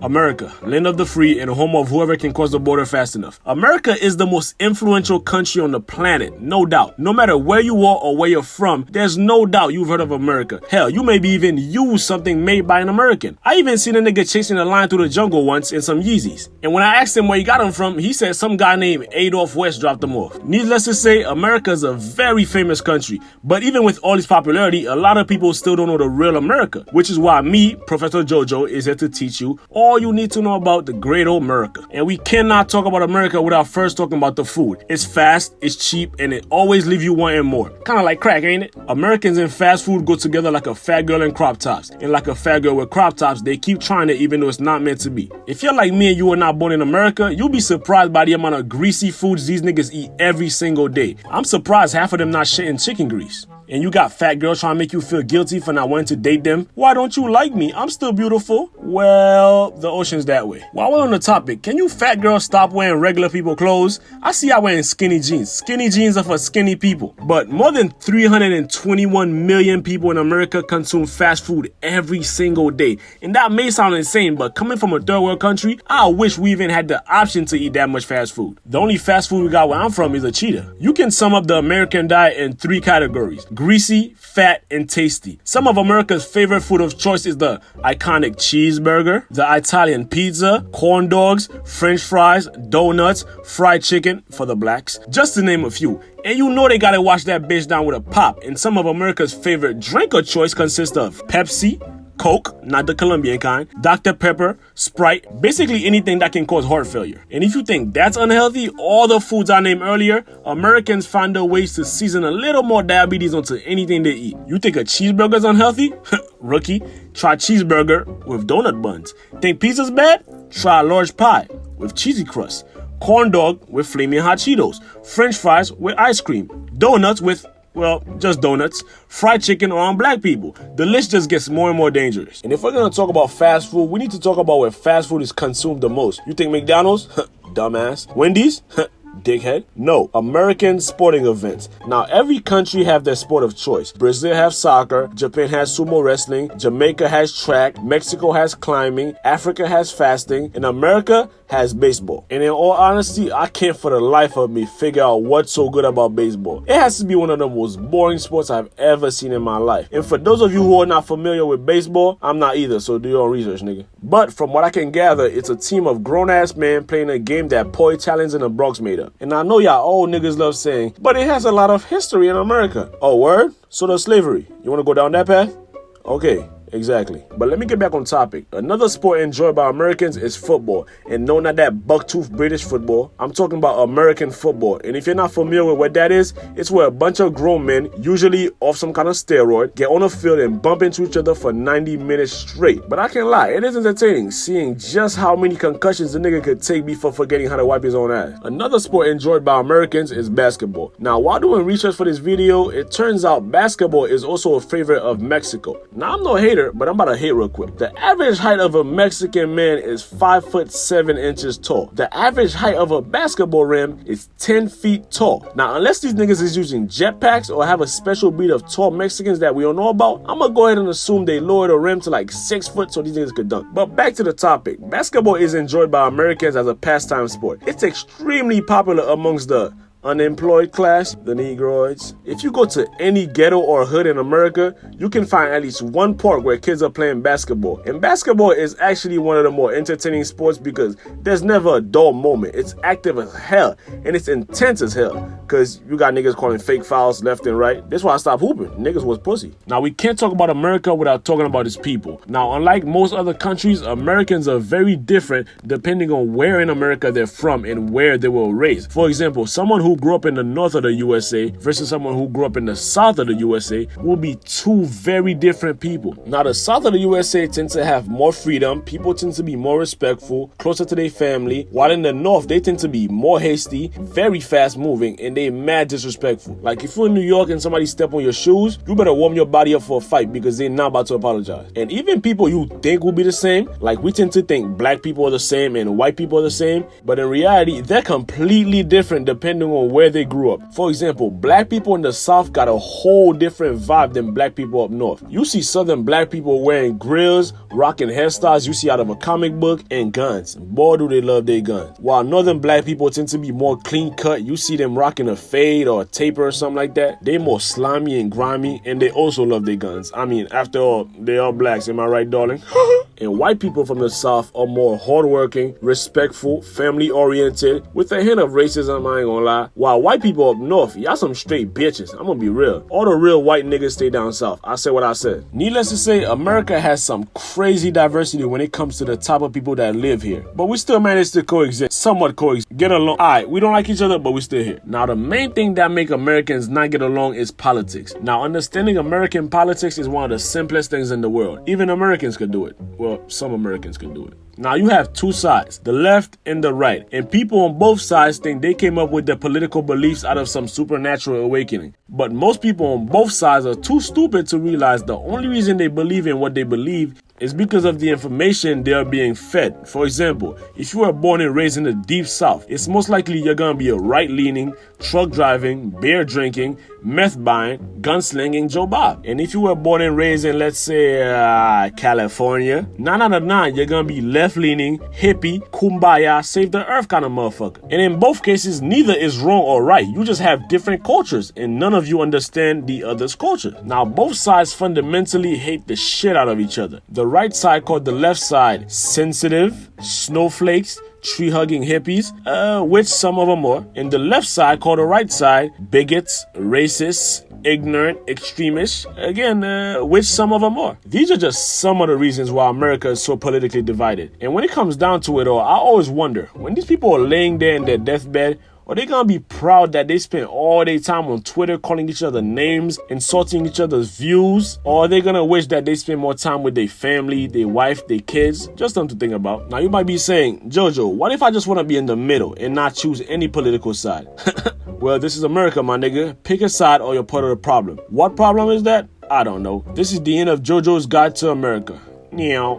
America, land of the free and home of whoever can cross the border fast enough. America is the most influential country on the planet, no doubt. No matter where you are or where you're from, there's no doubt you've heard of America. Hell, you maybe even use something made by an American. I even seen a nigga chasing a lion through the jungle once in some Yeezys. And when I asked him where he got them from, he said some guy named Adolf West dropped them off. Needless to say, America is a very famous country. But even with all this popularity, a lot of people still don't know the real America, which is why me, Professor Jojo, is here to teach you all you need to know about the great old America. And we cannot talk about America without first talking about the food. It's fast, it's cheap, and it always leaves you wanting more. Kinda like crack, ain't it? Americans and fast food go together like a fat girl and crop tops. And like a fat girl with crop tops, they keep trying it even though it's not meant to be. If you're like me and you were not born in America, you'll be surprised by the amount of greasy foods these niggas eat every single day. I'm surprised half of them not shitting chicken grease. And you got fat girls trying to make you feel guilty for not wanting to date them. Why don't you like me? I'm still beautiful. Well, the ocean's that way. While we're on the topic, can you fat girls stop wearing regular people clothes? I see y'all wearing skinny jeans. Skinny jeans are for skinny people. But more than 321 million people in America consume fast food every single day. And that may sound insane, but coming from a third world country, I wish we even had the option to eat that much fast food. The only fast food we got where I'm from is a cheetah. You can sum up the American diet in 3 categories: greasy, fat, and tasty. Some of America's favorite food of choice is the iconic cheeseburger, the Italian pizza, corn dogs, french fries, donuts, fried chicken for the blacks, just to name a few. And you know they gotta wash that bitch down with a pop. And some of America's favorite drink of choice consists of Pepsi, Coke, not the Colombian kind, Dr. Pepper, Sprite, basically anything that can cause heart failure. And if you think that's unhealthy, all the foods I named earlier, Americans find their ways to season a little more diabetes onto anything they eat. You think a cheeseburger's unhealthy? Rookie, try cheeseburger with donut buns. Think pizza's bad? Try a large pie with cheesy crust. Corn dog with flaming hot Cheetos. French fries with ice cream. Donuts with, well, just donuts, fried chicken on black people. The list just gets more and more dangerous. And if we're gonna talk about fast food, we need to talk about where fast food is consumed the most. You think McDonald's? Dumbass. Wendy's? Dickhead. No, American sporting events. Now, every country have their sport of choice. Brazil has soccer, Japan has sumo wrestling, Jamaica has track, Mexico has climbing, Africa has fasting, and America has baseball. And in all honesty, I can't for the life of me figure out what's so good about baseball. It has to be one of the most boring sports I've ever seen in my life. And for those of you who are not familiar with baseball, I'm not either, so do your own research, nigga. But from what I can gather, it's a team of grown-ass men playing a game that poor Italians in the Bronx made up. And I know y'all old niggas love saying, but it has a lot of history in America. Oh, word? So does slavery. You wanna go down that path? Okay. Exactly. But let me get back on topic. Another sport enjoyed by Americans is football. And no, not that buck-toothed British football. I'm talking about American football. And if you're not familiar with what that is, it's where a bunch of grown men, usually off some kind of steroid, get on a field and bump into each other for 90 minutes straight. But I can't lie, it is entertaining seeing just how many concussions the nigga could take before forgetting how to wipe his own ass. Another sport enjoyed by Americans is basketball. Now, while doing research for this video, it turns out basketball is also a favorite of Mexico. Now, I'm no hater, but I'm about to hate real quick. The average height of a Mexican man is 5'7" tall. The average height of a basketball rim is 10 feet tall. Now, unless these niggas is using jetpacks or have a special breed of tall Mexicans that we don't know about, I'm gonna go ahead and assume they lowered the rim to like 6 foot so these niggas could dunk. But back to the topic. Basketball is enjoyed by Americans as a pastime sport. It's extremely popular amongst the unemployed class, the Negroids. If you go to any ghetto or hood in America, you can find at least one park where kids are playing basketball. And basketball is actually one of the more entertaining sports because there's never a dull moment. It's active as hell and it's intense as hell because you got niggas calling fake fouls left and right. That's why I stopped hooping. Niggas was pussy. Now, we can't talk about America without talking about its people. Now, unlike most other countries, Americans are very different depending on where in America they're from and where they were raised. For example, someone who grew up in the north of the USA versus someone who grew up in the south of the USA will be two very different people. Now, the south of the USA tends to have more freedom, people tend to be more respectful, closer to their family, while in the north, they tend to be more hasty, very fast moving, and they mad disrespectful. Like, if you're in New York and somebody step on your shoes, you better warm your body up for a fight because they're not about to apologize. And even people you think will be the same, like we tend to think black people are the same and white people are the same, but in reality, they're completely different depending on on where they grew up. For example, black people in the South got a whole different vibe than black people up north. You see Southern black people wearing grills, rocking hairstyles you see out of a comic book, and guns. Boy, do they love their guns. While Northern black people tend to be more clean cut, you see them rocking a fade or a taper or something like that. They more slimy and grimy, and they also love their guns. I mean, after all, they are blacks, am I right, darling? And white people from the South are more hardworking, respectful, family-oriented, with a hint of racism, I ain't gonna lie. While white people up north, y'all some straight bitches. I'm gonna be real. All the real white niggas stay down south. I said what I said. Needless to say, America has some crazy diversity when it comes to the type of people that live here. But we still manage to coexist, somewhat coexist, get along. Alright, we don't like each other, but we still here. Now, the main thing that make Americans not get along is politics. Now, understanding American politics is one of the simplest things in the world. Even Americans could do it. Well, some Americans can do it. Now you have two sides, the left and the right, and people on both sides think they came up with their political beliefs out of some supernatural awakening. But most people on both sides are too stupid to realize the only reason they believe in what they believe is because of the information they are being fed. For example, if you were born and raised in the deep south, it's most likely you're gonna be a right-leaning, truck-driving, beer drinking, meth-buying, gunslinging Joe Bob. And if you were born and raised in, let's say, California, 9 out of 9, you're gonna be left-leaning, hippie, kumbaya, save the earth kind of motherfucker. And in both cases, neither is wrong or right. You just have different cultures, and none of you understand the other's culture. Now, both sides fundamentally hate the shit out of each other. The right side called the left side sensitive, snowflakes, tree-hugging hippies, which some of them are. And the left side called the right side bigots, racists, ignorant, extremists, again, which some of them are. These are just some of the reasons why America is so politically divided. And when it comes down to it all, I always wonder, when these people are laying there in their deathbed, are they gonna be proud that they spent all their time on Twitter calling each other names, insulting each other's views? Or are they gonna wish that they spend more time with their family, their wife, their kids? Just something to think about. Now you might be saying, Jojo, what if I just wanna be in the middle and not choose any political side? Well, this is America, my nigga. Pick a side or you're part of the problem. What problem is that? I don't know. This is the end of JoJo's Guide to America. Meow.